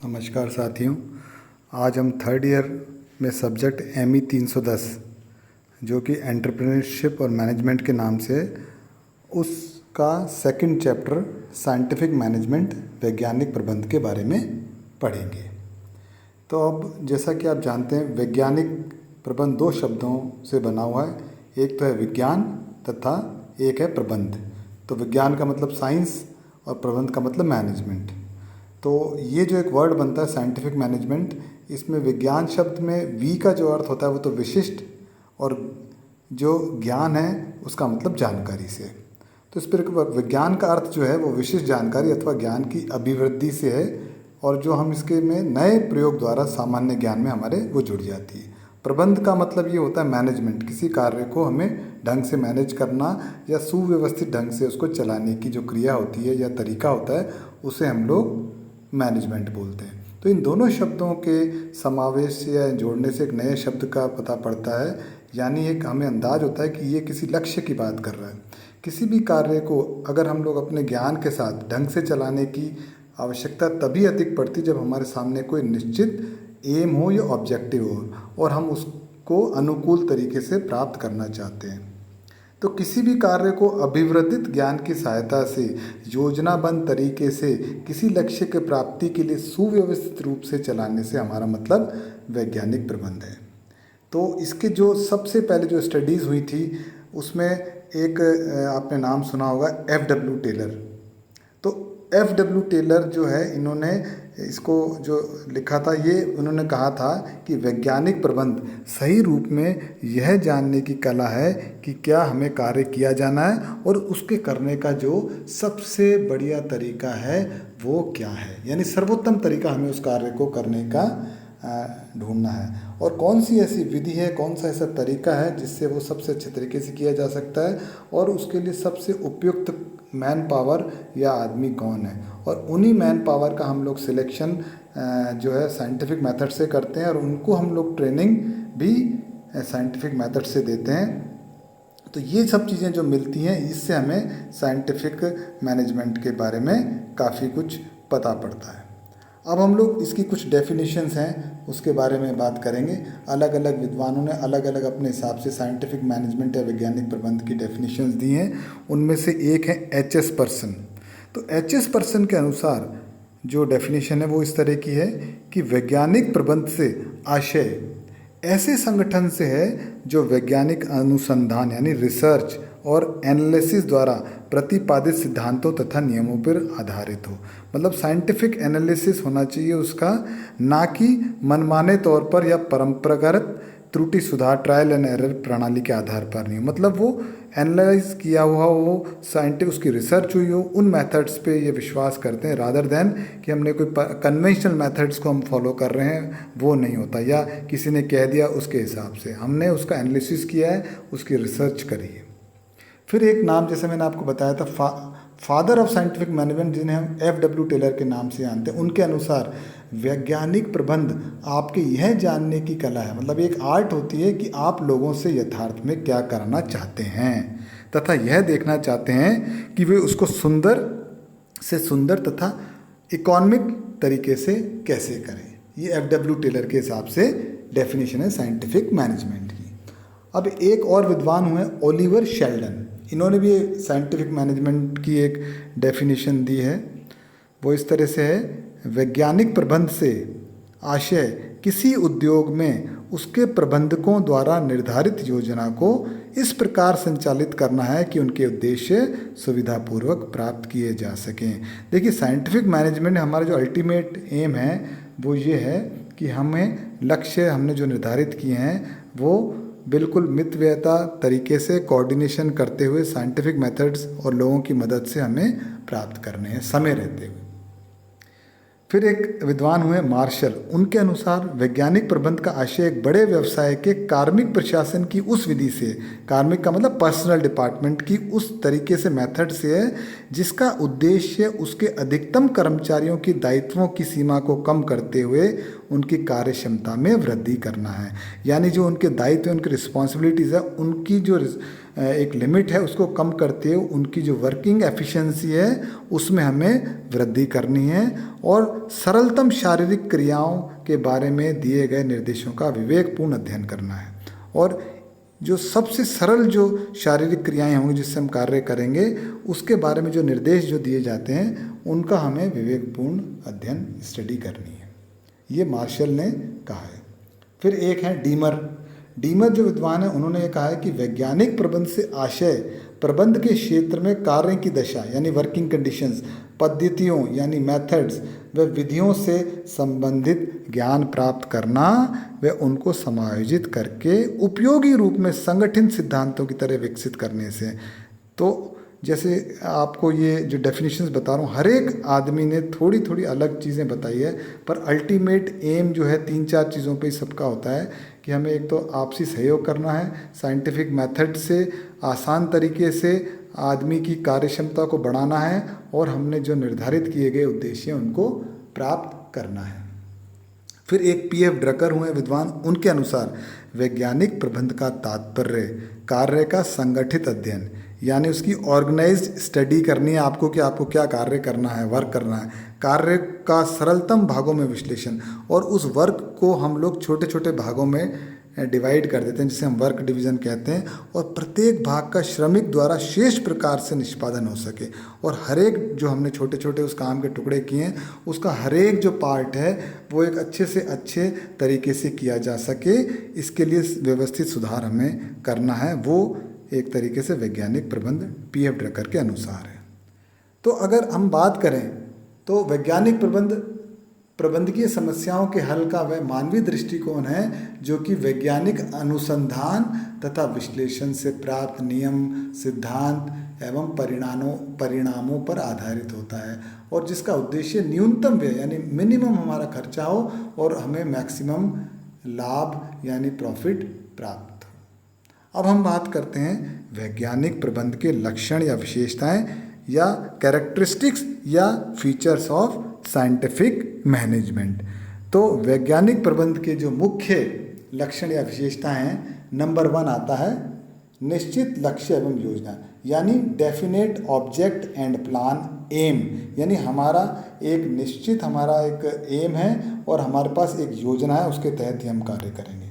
नमस्कार साथियों। आज हम थर्ड ईयर में सब्जेक्ट ME 310 जो कि एंटरप्रेन्योरशिप और मैनेजमेंट के नाम से, उसका सेकंड चैप्टर साइंटिफिक मैनेजमेंट वैज्ञानिक प्रबंध के बारे में पढ़ेंगे। तो अब जैसा कि आप जानते हैं, वैज्ञानिक प्रबंध दो शब्दों से बना हुआ है। एक तो है विज्ञान तथा एक है प्रबंध। तो विज्ञान का मतलब साइंस और प्रबंध का मतलब मैनेजमेंट। तो ये जो एक वर्ड बनता है साइंटिफिक मैनेजमेंट, इसमें विज्ञान शब्द में वी का जो अर्थ होता है वो तो विशिष्ट, और जो ज्ञान है उसका मतलब जानकारी से। तो इस पर विज्ञान का अर्थ जो है वो विशिष्ट जानकारी अथवा ज्ञान की अभिवृद्धि से है, और जो हम इसके में नए प्रयोग द्वारा सामान्य ज्ञान में हमारे वो जुड़ जाती है। प्रबंध का मतलब ये होता है मैनेजमेंट, किसी कार्य को हमें ढंग से मैनेज करना या सुव्यवस्थित ढंग से उसको चलाने की जो क्रिया होती है या तरीका होता है उसे हम लोग मैनेजमेंट बोलते हैं। तो इन दोनों शब्दों के समावेश या जोड़ने से एक नए शब्द का पता पड़ता है, यानी एक हमें अंदाज होता है कि ये किसी लक्ष्य की बात कर रहा है। किसी भी कार्य को अगर हम लोग अपने ज्ञान के साथ ढंग से चलाने की आवश्यकता तभी अधिक पड़ती जब हमारे सामने कोई निश्चित एम हो या ऑब्जेक्टिव हो और हम उसको अनुकूल तरीके से प्राप्त करना चाहते हैं। तो किसी भी कार्य को अभिवर्धित ज्ञान की सहायता से योजनाबद्ध तरीके से किसी लक्ष्य के प्राप्ति के लिए सुव्यवस्थित रूप से चलाने से हमारा मतलब वैज्ञानिक प्रबंध है। तो इसके जो सबसे पहले जो स्टडीज़ हुई थी उसमें एक आपने नाम सुना होगा FW टेलर। तो FW टेलर जो है, इन्होंने इसको जो लिखा था, ये उन्होंने कहा था कि वैज्ञानिक प्रबंध सही रूप में यह जानने की कला है कि क्या हमें कार्य किया जाना है और उसके करने का जो सबसे बढ़िया तरीका है वो क्या है, यानी सर्वोत्तम तरीका हमें उस कार्य को करने का ढूंढना है, और कौन सी ऐसी विधि है, कौन सा ऐसा तरीका है जिससे वो सबसे अच्छे तरीके से किया जा सकता है, और उसके लिए सबसे उपयुक्त मैन पावर या आदमी कौन है। और उन्हीं मैन पावर का हम लोग सिलेक्शन जो है साइंटिफिक मेथड से करते हैं, और उनको हम लोग ट्रेनिंग भी साइंटिफिक मेथड से देते हैं। तो ये सब चीज़ें जो मिलती हैं, इससे हमें साइंटिफिक मैनेजमेंट के बारे में काफ़ी कुछ पता पड़ता है। अब हम लोग इसकी कुछ डेफिनेशंस हैं उसके बारे में बात करेंगे। अलग अलग विद्वानों ने अलग अलग अपने हिसाब से साइंटिफिक मैनेजमेंट या वैज्ञानिक प्रबंध की डेफिनेशंस दी हैं। उनमें से एक है HS पर्सन। तो HS पर्सन के अनुसार जो डेफिनेशन है वो इस तरह की है कि वैज्ञानिक प्रबंध से आशय ऐसे संगठन से है जो वैज्ञानिक अनुसंधान यानी रिसर्च और एनालिसिस द्वारा प्रतिपादित सिद्धांतों तथा नियमों पर आधारित हो। मतलब साइंटिफिक एनालिसिस होना चाहिए उसका, ना कि मनमाने तौर पर या परंपरागत त्रुटि सुधार ट्रायल एंड एरर प्रणाली के आधार पर नहीं। मतलब वो एनालाइज किया हुआ हो, साइंटिफिक उसकी रिसर्च हुई हो, उन मेथड्स पे ये विश्वास करते हैं, रादर देन कि हमने कोई कन्वेंशनल मेथड्स को हम फॉलो कर रहे हैं, वो नहीं होता, या किसी ने कह दिया उसके हिसाब से। हमने उसका एनालिसिस किया है, उसकी रिसर्च करी है। फिर एक नाम जैसे मैंने आपको बताया था फादर ऑफ साइंटिफिक मैनेजमेंट, जिन्हें हम FW टेलर के नाम से जानते हैं, उनके अनुसार वैज्ञानिक प्रबंध आपके यह जानने की कला है, मतलब एक आर्ट होती है कि आप लोगों से यथार्थ में क्या करना चाहते हैं तथा यह देखना चाहते हैं कि वे उसको सुंदर से सुंदर तथा इकोनॉमिक तरीके से कैसे करें। ये FW टेलर के हिसाब से डेफिनेशन है साइंटिफिक मैनेजमेंट की। अब एक और विद्वान हुए ओलिवर शेल्डन, इन्होंने भी साइंटिफिक मैनेजमेंट की एक डेफिनेशन दी है। वो इस तरह से है, वैज्ञानिक प्रबंध से आशय किसी उद्योग में उसके प्रबंधकों द्वारा निर्धारित योजना को इस प्रकार संचालित करना है कि उनके उद्देश्य सुविधापूर्वक प्राप्त किए जा सकें। देखिए, साइंटिफिक मैनेजमेंट हमारा जो अल्टीमेट एम है वो ये है कि हमें लक्ष्य हमने जो निर्धारित किए हैं वो बिल्कुल मितव्ययता तरीके से कोऑर्डिनेशन करते हुए साइंटिफिक मेथड्स और लोगों की मदद से हमें प्राप्त करने हैं समय रहते हुए। फिर एक विद्वान हुए मार्शल, उनके अनुसार वैज्ञानिक प्रबंध का आशय एक बड़े व्यवसाय के कार्मिक प्रशासन की उस विधि से, कार्मिक का मतलब पर्सनल डिपार्टमेंट की उस तरीके से मेथड से है जिसका उद्देश्य उसके अधिकतम कर्मचारियों की दायित्वों की सीमा को कम करते हुए उनकी कार्य क्षमता में वृद्धि करना है। यानी जो उनके दायित्व, उनकी रिस्पॉन्सिबिलिटीज़ है, उनकी जो एक लिमिट है उसको कम करते हुए उनकी जो वर्किंग एफिशिएंसी है उसमें हमें वृद्धि करनी है और सरलतम शारीरिक क्रियाओं के बारे में दिए गए निर्देशों का विवेकपूर्ण अध्ययन करना है। और जो सबसे सरल जो शारीरिक क्रियाएं होंगी जिससे हम कार्य करेंगे उसके बारे में जो निर्देश जो दिए जाते हैं उनका हमें विवेकपूर्ण अध्ययन स्टडी करनी है, ये मार्शल ने कहा है। फिर एक है डीमर। डीमर जो विद्वान है उन्होंने ये कहा है कि वैज्ञानिक प्रबंध से आशय प्रबंध के क्षेत्र में कार्य की दशा यानी वर्किंग कंडीशंस, पद्धतियों यानी मेथड्स व विधियों से संबंधित ज्ञान प्राप्त करना व उनको समायोजित करके उपयोगी रूप में संगठित सिद्धांतों की तरह विकसित करने से। तो जैसे आपको ये जो डेफिनेशंस बता रहा हूँ हर एक आदमी ने थोड़ी थोड़ी अलग चीज़ें बताई है, पर अल्टीमेट एम जो है 3-4 चीज़ों पे ही सबका होता है कि हमें एक तो आपसी सहयोग करना है, साइंटिफिक मेथड से आसान तरीके से आदमी की कार्यक्षमता को बढ़ाना है और हमने जो निर्धारित किए गए उद्देश्य हैं उनको प्राप्त करना है। फिर एक पीएफ ड्रकर हुए विद्वान, उनके अनुसार वैज्ञानिक प्रबंध का तात्पर्य कार्य का संगठित अध्ययन यानी उसकी ऑर्गेनाइज्ड स्टडी करनी है आपको कि आपको क्या कार्य करना है, वर्क करना है, कार्य का सरलतम भागों में विश्लेषण और उस वर्क को हम लोग छोटे छोटे भागों में डिवाइड कर देते हैं जिसे हम वर्क डिवीज़न कहते हैं और प्रत्येक भाग का श्रमिक द्वारा शेष प्रकार से निष्पादन हो सके और हर एक जो हमने छोटे छोटे उस काम के टुकड़े किए हैं उसका हर एक जो पार्ट है वो एक अच्छे से अच्छे तरीके से किया जा सके, इसके लिए व्यवस्थित सुधार हमें करना है। वो एक तरीके से वैज्ञानिक प्रबंध पीएफ ड्रकर के अनुसार है। तो अगर हम बात करें तो वैज्ञानिक प्रबंध प्रबंधकीय समस्याओं के हल का वह मानवीय दृष्टिकोण है जो कि वैज्ञानिक अनुसंधान तथा विश्लेषण से प्राप्त नियम, सिद्धांत एवं परिणामों पर आधारित होता है और जिसका उद्देश्य न्यूनतम व्यय यानी मिनिमम हमारा खर्चा हो और हमें मैक्सिमम लाभ यानी प्रॉफिट प्राप्त हो। अब हम बात करते हैं वैज्ञानिक प्रबंध के लक्षण या विशेषताएं या कैरेक्टरिस्टिक्स या फीचर्स ऑफ साइंटिफिक मैनेजमेंट। तो वैज्ञानिक प्रबंध के जो मुख्य लक्षण या विशेषताएं हैं, नंबर 1 आता है निश्चित लक्ष्य एवं योजना यानी definite object and plan aim, यानी हमारा एक निश्चित हमारा एक एम है और हमारे पास एक योजना है, उसके तहत ही हम कार्य करेंगे।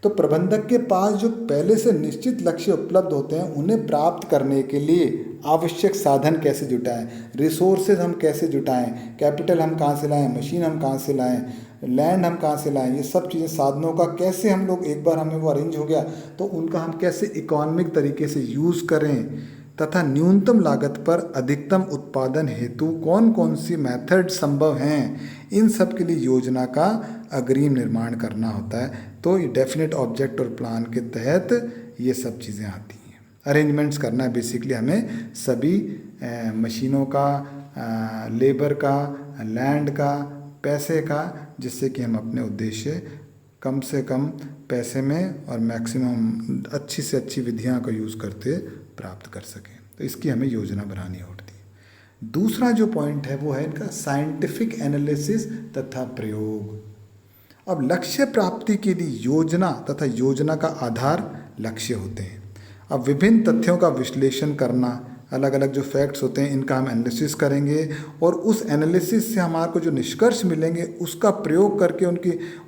तो प्रबंधक के पास जो पहले से निश्चित लक्ष्य उपलब्ध होते हैं उन्हें प्राप्त करने के लिए आवश्यक साधन कैसे जुटाएं, रिसोर्सेज हम कैसे जुटाएं, कैपिटल हम कहाँ से लाएं, मशीन हम कहाँ से लाएं, लैंड हम कहाँ से लाएं, ये सब चीज़ें साधनों का कैसे हम लोग एक बार हमें वो अरेंज हो गया तो उनका हम कैसे इकोनॉमिक तरीके से यूज़ करें तथा न्यूनतम लागत पर अधिकतम उत्पादन हेतु कौन कौन सी मेथड संभव हैं, इन सब के लिए योजना का अग्रिम निर्माण करना होता है। तो ये डेफिनेट ऑब्जेक्ट और प्लान के तहत ये सब चीज़ें आती हैं। अरेंजमेंट्स करना है बेसिकली हमें सभी मशीनों का, लेबर का, लैंड का, पैसे का, जिससे कि हम अपने उद्देश्य कम से कम पैसे में और मैक्सिमम अच्छी से अच्छी विधियां का यूज़ करते प्राप्त कर सकें। तो इसकी हमें योजना बनानी होती है। दूसरा जो पॉइंट है वो है इनका साइंटिफिक एनालिसिस तथा प्रयोग। अब लक्ष्य प्राप्ति के लिए योजना तथा योजना का आधार लक्ष्य होते हैं। अब विभिन्न तथ्यों का विश्लेषण करना, अलग अलग जो फैक्ट्स होते हैं इनका हम एनालिसिस करेंगे और उस एनालिसिस से हमारे को जो निष्कर्ष मिलेंगे उसका प्रयोग करके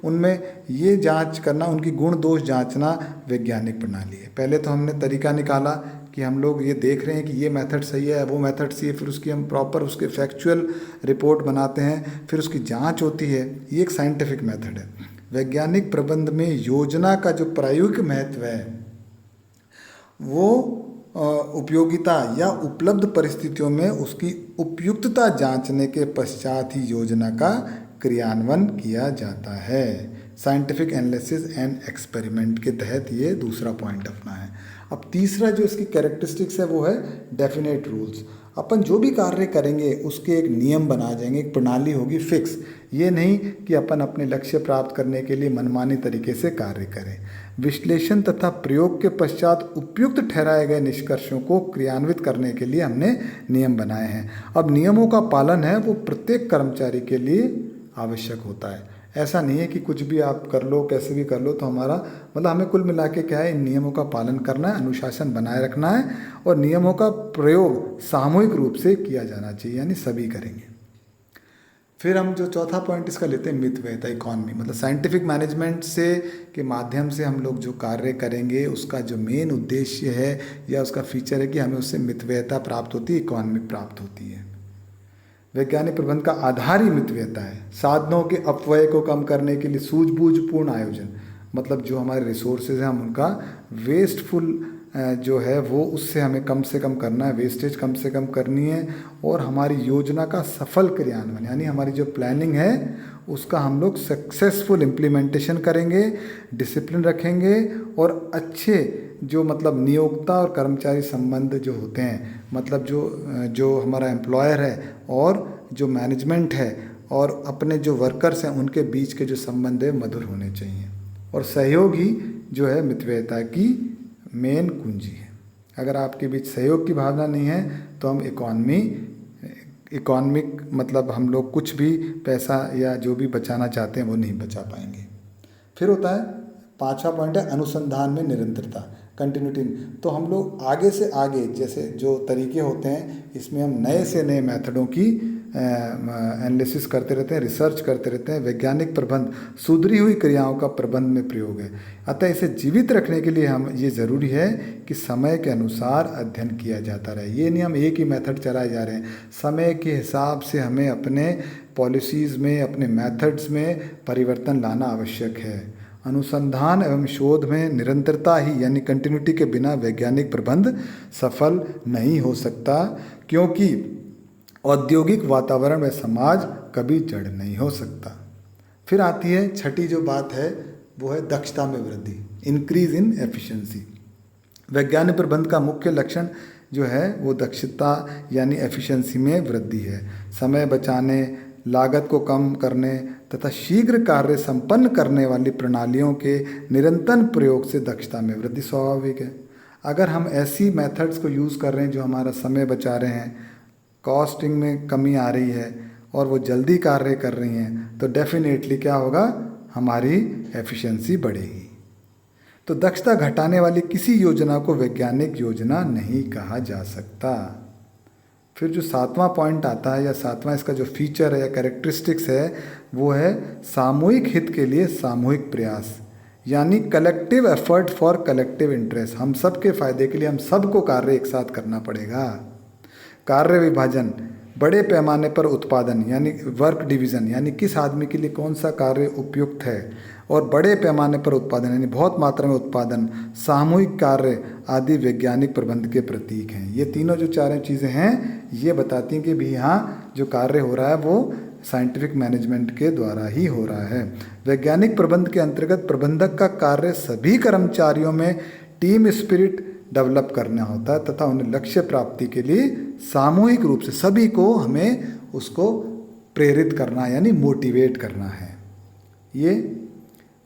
उनमें ये जांच करना, उनकी गुण दोष जांचना वैज्ञानिक प्रणाली है। पहले तो हमने तरीका निकाला कि हम लोग ये देख रहे हैं कि ये मेथड सही है, वो मेथड सही है, फिर उसकी हम प्रॉपर उसके फैक्चुअल रिपोर्ट बनाते हैं, फिर उसकी जाँच होती है। ये एक साइंटिफिक मेथड है। वैज्ञानिक प्रबंध में योजना का जो प्रायोगिक महत्व है वो उपयोगिता या उपलब्ध परिस्थितियों में उसकी उपयुक्तता जांचने के पश्चात ही योजना का क्रियान्वयन किया जाता है। साइंटिफिक एनालिसिस एंड एक्सपेरिमेंट के तहत ये दूसरा पॉइंट अपना है। अब तीसरा जो इसकी कैरेक्टरिस्टिक्स है वो है डेफिनेट रूल्स। अपन जो भी कार्य करेंगे उसके एक नियम बना जाएंगे, एक प्रणाली होगी फिक्स। ये नहीं कि अपन अपने लक्ष्य प्राप्त करने के लिए मनमानी तरीके से कार्य करें। विश्लेषण तथा प्रयोग के पश्चात उपयुक्त ठहराए गए निष्कर्षों को क्रियान्वित करने के लिए हमने नियम बनाए हैं। अब नियमों का पालन है वो प्रत्येक कर्मचारी के लिए आवश्यक होता है। ऐसा नहीं है कि कुछ भी आप कर लो, कैसे भी कर लो तो हमारा मतलब हमें कुल मिला के क्या है, इन नियमों का पालन करना है, अनुशासन बनाए रखना है और नियमों का प्रयोग सामूहिक रूप से किया जाना चाहिए, यानी सभी करेंगे। फिर हम जो चौथा पॉइंट इसका लेते हैं मितव्ययिता इकॉनमी, मतलब साइंटिफिक मैनेजमेंट से के माध्यम से हम लोग जो कार्य करेंगे उसका जो मेन उद्देश्य है या उसका फीचर है कि हमें उससे मितव्ययिता प्राप्त होती है, इकॉनमी प्राप्त होती है। वैज्ञानिक प्रबंध का आधार ही मितव्ययिता है। साधनों के अपव्यय को कम करने के लिए सूझबूझपूर्ण आयोजन, मतलब जो हमारे रिसोर्सेज हैं हम उनका वेस्टफुल जो है वो उससे हमें कम से कम करना है, वेस्टेज कम से कम करनी है और हमारी योजना का सफल क्रियान्वयन, यानी हमारी जो प्लानिंग है उसका हम लोग सक्सेसफुल इम्प्लीमेंटेशन करेंगे, डिसिप्लिन रखेंगे और अच्छे जो मतलब नियोक्ता और कर्मचारी संबंध जो होते हैं, मतलब जो हमारा एम्प्लॉयर है और जो मैनेजमेंट है और अपने जो वर्कर्स हैं उनके बीच के जो संबंध है मधुर होने चाहिए। और सहयोग ही जो है मितव्ययिता की मेन कुंजी है। अगर आपके बीच सहयोग की भावना नहीं है तो हम इकॉनमिक मतलब हम लोग कुछ भी पैसा या जो भी बचाना चाहते हैं वो नहीं बचा पाएंगे। फिर होता है पांचवा पॉइंट है अनुसंधान में निरंतरता, कंटिन्यूटी। तो हम लोग आगे से आगे जैसे जो तरीके होते हैं इसमें हम नए से नए मेथडों की एनालिसिस करते रहते हैं, रिसर्च करते रहते हैं। वैज्ञानिक प्रबंध सुधरी हुई क्रियाओं का प्रबंध में प्रयोग है। अतः इसे जीवित रखने के लिए हम ये ज़रूरी है कि समय के अनुसार अध्ययन किया जाता रहे। ये नहीं हम एक ही मेथड चलाए जा रहे हैं, समय के हिसाब से हमें अपने पॉलिसीज़ में, अपने मेथड्स में परिवर्तन लाना आवश्यक है। अनुसंधान एवं शोध में निरंतरता ही यानी कंटिन्यूटी के बिना वैज्ञानिक प्रबंध सफल नहीं हो सकता, क्योंकि औद्योगिक वातावरण में समाज कभी जड़ नहीं हो सकता। फिर आती है छठी जो बात है वो है दक्षता में वृद्धि, इंक्रीज इन एफिशिएंसी। वैज्ञानिक प्रबंध का मुख्य लक्षण जो है वो दक्षता यानी एफिशिएंसी में वृद्धि है। समय बचाने, लागत को कम करने तथा शीघ्र कार्य संपन्न करने वाली प्रणालियों के निरंतर प्रयोग से दक्षता में वृद्धि स्वाभाविक है। अगर हम ऐसी मेथड्स को यूज़ कर रहे हैं जो हमारा समय बचा रहे हैं, कॉस्टिंग में कमी आ रही है और वो जल्दी कार्य कर रही हैं, तो डेफिनेटली क्या होगा, हमारी एफिशिएंसी बढ़ेगी। तो दक्षता घटाने वाली किसी योजना को वैज्ञानिक योजना नहीं कहा जा सकता। फिर जो सातवां पॉइंट आता है या सातवां इसका जो फीचर है या कैरेक्टरिस्टिक्स है वो है सामूहिक हित के लिए सामूहिक प्रयास, यानी collective effort for collective interest. हम सबके फायदे के लिए हम सबको कार्य एक साथ करना पड़ेगा। कार्य विभाजन, बड़े पैमाने पर उत्पादन यानी वर्क डिवीज़न, यानी किस आदमी के लिए कौन सा कार्य उपयुक्त है, और बड़े पैमाने पर उत्पादन यानी बहुत मात्रा में उत्पादन, सामूहिक कार्य आदि वैज्ञानिक प्रबंध के प्रतीक हैं। ये तीनों जो चारों चीज़ें हैं ये बताती हैं कि भी हाँ जो कार्य हो रहा है वो साइंटिफिक मैनेजमेंट के द्वारा ही हो रहा है। वैज्ञानिक प्रबंध के अंतर्गत प्रबंधक का कार्य सभी कर्मचारियों में टीम स्पिरिट डेवलप करना होता है तथा उन्हें लक्ष्य प्राप्ति के लिए सामूहिक रूप से सभी को हमें उसको प्रेरित करना यानी मोटिवेट करना है। ये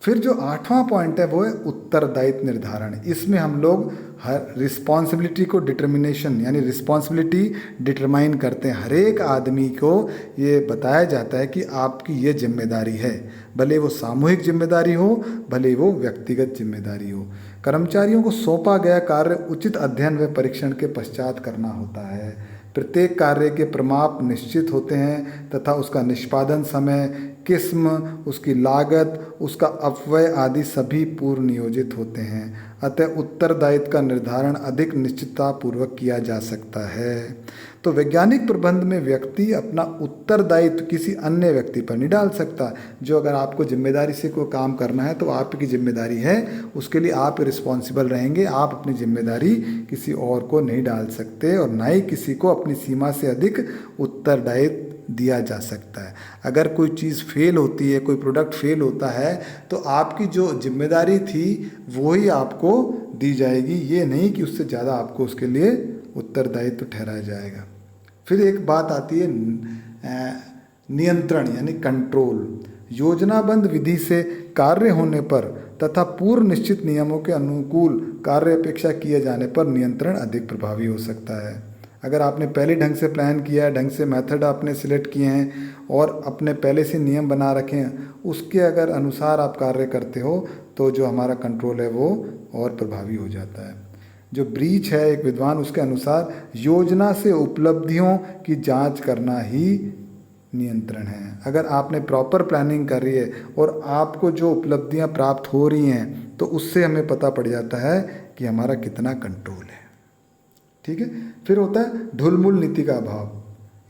फिर जो आठवां पॉइंट है वो है उत्तरदायित्व निर्धारण। इसमें हम लोग हर रिस्पॉन्सिबिलिटी को डिटर्मिनेशन यानी रिस्पॉन्सिबिलिटी डिटरमाइन करते हैं। हर एक आदमी को ये बताया जाता है कि आपकी ये जिम्मेदारी है, भले वो सामूहिक जिम्मेदारी हो, भले वो व्यक्तिगत जिम्मेदारी हो। कर्मचारियों को सौंपा गया कार्य उचित अध्ययन व परीक्षण के पश्चात करना होता है। प्रत्येक कार्य के प्रमाप निश्चित होते हैं तथा उसका निष्पादन समय, किस्म, उसकी लागत, उसका अपव्यय आदि सभी पूर्व नियोजित होते हैं। अतः उत्तरदायित्व का निर्धारण अधिक निश्चितता पूर्वक किया जा सकता है। तो वैज्ञानिक प्रबंध में व्यक्ति अपना उत्तरदायित्व किसी अन्य व्यक्ति पर नहीं डाल सकता। जो अगर आपको जिम्मेदारी से कोई काम करना है तो आपकी जिम्मेदारी है, उसके लिए आप रिस्पॉन्सिबल रहेंगे। आप अपनी जिम्मेदारी किसी और को नहीं डाल सकते और ना ही किसी को अपनी सीमा से अधिक उत्तरदायित्व दिया जा सकता है। अगर कोई चीज़ फेल होती है, कोई प्रोडक्ट फेल होता है तो आपकी जो जिम्मेदारी थी वो ही आपको दी जाएगी, ये नहीं कि उससे ज़्यादा आपको उसके लिए उत्तरदायित्व ठहराया जाएगा। फिर एक बात आती है नियंत्रण यानी कंट्रोल। योजनाबद्ध विधि से कार्य होने पर तथा पूर्व निश्चित नियमों के अनुकूल कार्य अपेक्षा किए जाने पर नियंत्रण अधिक प्रभावी हो सकता है। अगर आपने पहले ढंग से प्लान किया है, ढंग से मेथड आपने सिलेक्ट किए हैं और अपने पहले से नियम बना रखे हैं, उसके अगर अनुसार आप कार्य करते हो तो जो हमारा कंट्रोल है वो और प्रभावी हो जाता है। जो ब्रीच है एक विद्वान उसके अनुसार योजना से उपलब्धियों की जांच करना ही नियंत्रण है। अगर आपने प्रॉपर प्लानिंग करी है और आपको जो उपलब्धियां प्राप्त हो रही हैं तो उससे हमें पता पड़ जाता है कि हमारा कितना कंट्रोल है। ठीक है। फिर होता है ढुलमुल नीति का अभाव,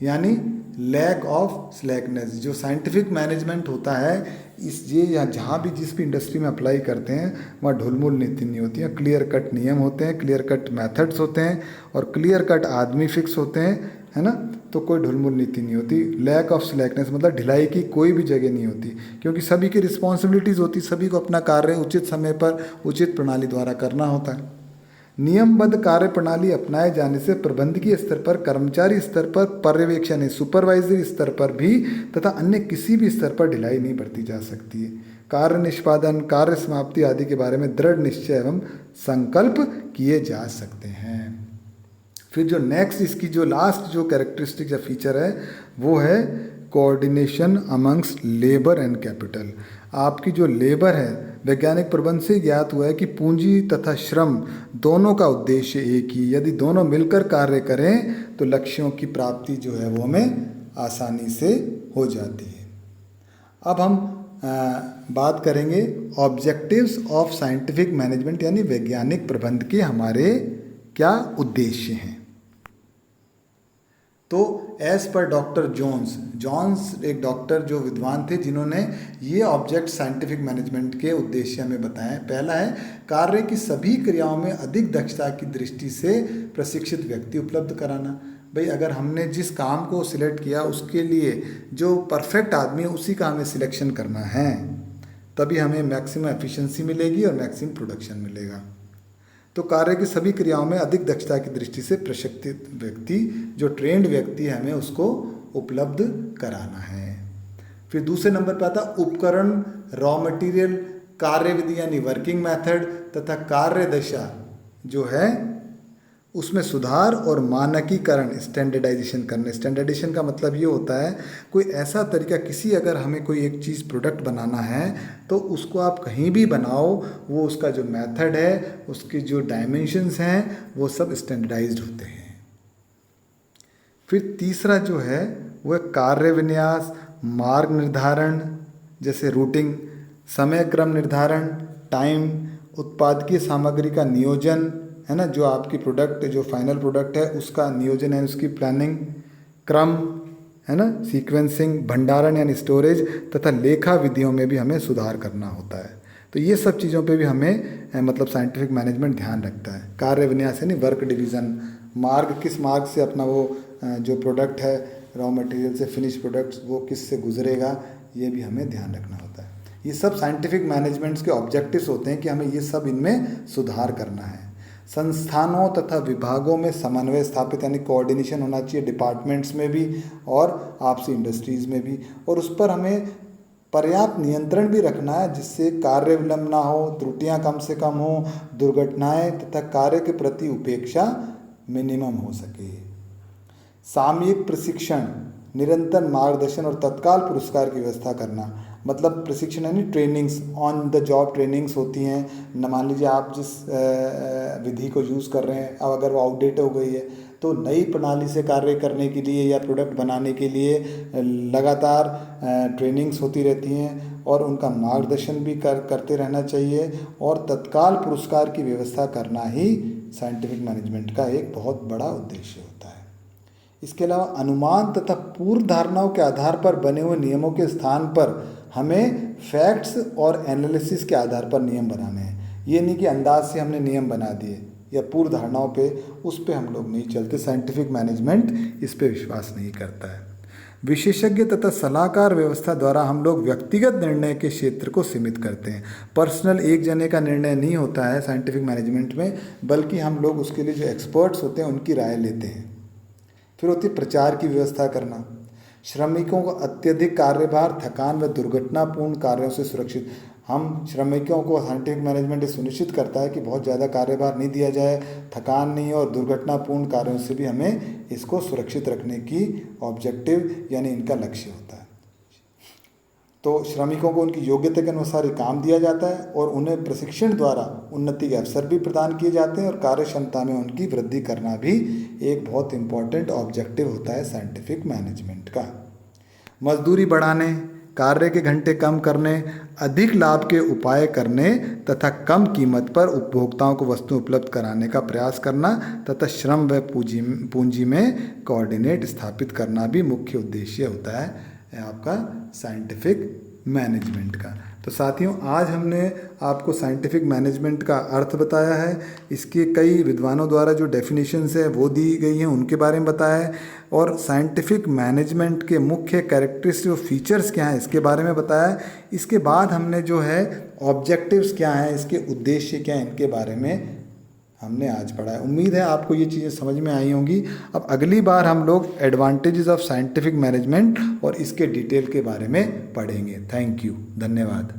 यानी लैक ऑफ स्लैकनेस। जो साइंटिफिक मैनेजमेंट होता है इस ये या जहाँ भी जिस भी इंडस्ट्री में अप्लाई करते हैं वहाँ ढुलमुल नीति नहीं होती है। क्लियर कट नियम होते हैं, क्लियर कट मेथड्स होते हैं और क्लियर कट आदमी फिक्स होते हैं, है ना। तो कोई ढुलमुल नीति नहीं होती। लैक ऑफ स्लैकनेस मतलब ढिलाई की कोई भी जगह नहीं होती, क्योंकि सभी की रिस्पॉन्सिबिलिटीज़ होती, सभी को अपना कार्य उचित समय पर उचित प्रणाली द्वारा करना होता है। नियमबद्ध कार्य प्रणाली अपनाए जाने से प्रबंधकीय स्तर पर, कर्मचारी स्तर पर, पर्यवेक्षण सुपरवाइजरी स्तर पर भी तथा अन्य किसी भी स्तर पर ढिलाई नहीं बरती जा सकती है। कार्य निष्पादन, कार्य समाप्ति आदि के बारे में दृढ़ निश्चय एवं संकल्प किए जा सकते हैं। फिर जो नेक्स्ट इसकी जो लास्ट जो कैरेक्टरिस्टिक या फीचर है वो है coordination amongst labour and capital. आपकी जो लेबर है, वैज्ञानिक प्रबंध से ज्ञात हुआ है कि पूंजी तथा श्रम दोनों का उद्देश्य एक ही। यदि दोनों मिलकर कार्य करें तो लक्ष्यों की प्राप्ति जो है वो हमें आसानी से हो जाती है। अब हम बात करेंगे ऑब्जेक्टिव्स ऑफ साइंटिफिक मैनेजमेंट, यानी वैज्ञानिक प्रबंध के हमारे क्या उद्देश्य हैं। तो एज पर डॉक्टर जॉन्स एक डॉक्टर जो विद्वान थे जिन्होंने ये ऑब्जेक्ट साइंटिफिक मैनेजमेंट के उद्देश्य हमें बताएं। पहला है कार्य की सभी क्रियाओं में अधिक दक्षता की दृष्टि से प्रशिक्षित व्यक्ति उपलब्ध कराना। भाई अगर हमने जिस काम को सिलेक्ट किया उसके लिए जो परफेक्ट आदमी है उसी का हमें सिलेक्शन करना है, तभी हमें मैक्सिमम एफिशिएंसी मिलेगी और मैक्सिमम प्रोडक्शन मिलेगा। तो कार्य की सभी क्रियाओं में अधिक दक्षता की दृष्टि से प्रशिक्षित व्यक्ति, जो ट्रेंड व्यक्ति है, हमें उसको उपलब्ध कराना है। फिर दूसरे नंबर पर आता उपकरण, रॉ मटेरियल, कार्य विधि यानी वर्किंग मेथड तथा कार्य दशा जो है उसमें सुधार और मानकीकरण, स्टैंडर्डाइजेशन करने। स्टैंडर्डाइजेशन का मतलब ये होता है कोई ऐसा तरीका, किसी अगर हमें कोई एक चीज़ प्रोडक्ट बनाना है तो उसको आप कहीं भी बनाओ, वो उसका जो मेथड है, उसकी जो डायमेंशंस हैं वो सब स्टैंडर्डाइज्ड होते हैं। फिर तीसरा जो है वो है कार्य विन्यास, मार्ग निर्धारण जैसे रूटिंग, समय क्रम निर्धारण, टाइम, उत्पादकीय सामग्री का नियोजन, है ना, जो आपकी प्रोडक्ट जो फाइनल प्रोडक्ट है उसका नियोजन है, उसकी प्लानिंग, क्रम, है ना, सीक्वेंसिंग, भंडारण यानी स्टोरेज तथा लेखा विधियों में भी हमें सुधार करना होता है। तो ये सब चीज़ों पे भी हमें मतलब साइंटिफिक मैनेजमेंट ध्यान रखता है। कार्य विन्यास यानी वर्क डिवीज़न, मार्ग, किस मार्ग से अपना वो जो प्रोडक्ट है रॉ मटेरियल से फिनिश प्रोडक्ट वो किस से गुजरेगा, ये भी हमें ध्यान रखना होता है। ये सब साइंटिफिक मैनेजमेंट्स के ऑब्जेक्टिव्स होते हैं कि हमें ये सब इनमें सुधार करना है। संस्थानों तथा विभागों में समन्वय स्थापित यानी कोऑर्डिनेशन होना चाहिए, डिपार्टमेंट्स में भी और आपसी इंडस्ट्रीज़ में भी, और उस पर हमें पर्याप्त नियंत्रण भी रखना है जिससे कार्य विलंब ना हो, त्रुटियां कम से कम हो, दुर्घटनाएं तथा कार्य के प्रति उपेक्षा मिनिमम हो सके। सामयिक प्रशिक्षण, निरंतर मार्गदर्शन और तत्काल पुरस्कार की व्यवस्था करना। मतलब प्रशिक्षण यानी trainings, on the job trainings होती हैं। मान लीजिए आप जिस विधि को यूज़ कर रहे हैं अब अगर वो आउटडेट हो गई है तो नई प्रणाली से कार्य करने के लिए या प्रोडक्ट बनाने के लिए लगातार ट्रेनिंग्स होती रहती हैं और उनका मार्गदर्शन भी करते रहना चाहिए, और तत्काल पुरस्कार की व्यवस्था करना ही साइंटिफिक मैनेजमेंट का एक बहुत बड़ा उद्देश्य होता है। इसके अलावा अनुमान तथा पूर्व धारणाओं के आधार पर बने हुए नियमों के स्थान पर हमें फैक्ट्स और एनालिसिस के आधार पर नियम बनाने हैं। ये नहीं कि अंदाज से हमने नियम बना दिए या पूर्व धारणाओं पे, उस पे हम लोग नहीं चलते। साइंटिफिक मैनेजमेंट इस पे विश्वास नहीं करता है। विशेषज्ञ तथा सलाहकार व्यवस्था द्वारा हम लोग व्यक्तिगत निर्णय के क्षेत्र को सीमित करते हैं। पर्सनल एक जने का निर्णय नहीं होता है साइंटिफिक मैनेजमेंट में, बल्कि हम लोग उसके लिए जो एक्सपर्ट्स होते हैं उनकी राय लेते हैं। फिर होती है प्रचार की व्यवस्था करना। श्रमिकों को अत्यधिक कार्यभार, थकान व दुर्घटनापूर्ण कार्यों से सुरक्षित। हम श्रमिकों को साइंटिफिक मैनेजमेंट सुनिश्चित करता है कि बहुत ज़्यादा कार्यभार नहीं दिया जाए, थकान नहीं और दुर्घटनापूर्ण कार्यों से भी हमें इसको सुरक्षित रखने की ऑब्जेक्टिव यानी इनका लक्ष्य होता है। तो श्रमिकों को उनकी योग्यता के अनुसार ही काम दिया जाता है और उन्हें प्रशिक्षण द्वारा उन्नति के अवसर भी प्रदान किए जाते हैं और कार्य क्षमता में उनकी वृद्धि करना भी एक बहुत इम्पॉर्टेंट ऑब्जेक्टिव होता है साइंटिफिक मैनेजमेंट का। मजदूरी बढ़ाने, कार्य के घंटे कम करने, अधिक लाभ के उपाय करने तथा कम कीमत पर उपभोक्ताओं को वस्तु उपलब्ध कराने का प्रयास करना तथा श्रम व पूंजी में कोऑर्डिनेट स्थापित करना भी मुख्य उद्देश्य होता है आपका साइंटिफिक मैनेजमेंट का। तो साथियों, आज हमने आपको साइंटिफिक मैनेजमेंट का अर्थ बताया है, इसके कई विद्वानों द्वारा जो डेफिनेशंस है वो दी गई हैं उनके बारे में बताया है और साइंटिफिक मैनेजमेंट के मुख्य कैरेक्टरिस्टिक और फीचर्स क्या हैं इसके बारे में बताया है। इसके बाद हमने जो है ऑब्जेक्टिव्स क्या हैं, इसके उद्देश्य क्या हैं, इनके बारे में हमने आज पढ़ा है। उम्मीद है आपको ये चीज़ें समझ में आई होंगी। अब अगली बार हम लोग एडवांटेजेस ऑफ साइंटिफिक मैनेजमेंट और इसके डिटेल के बारे में पढ़ेंगे। थैंक यू, धन्यवाद।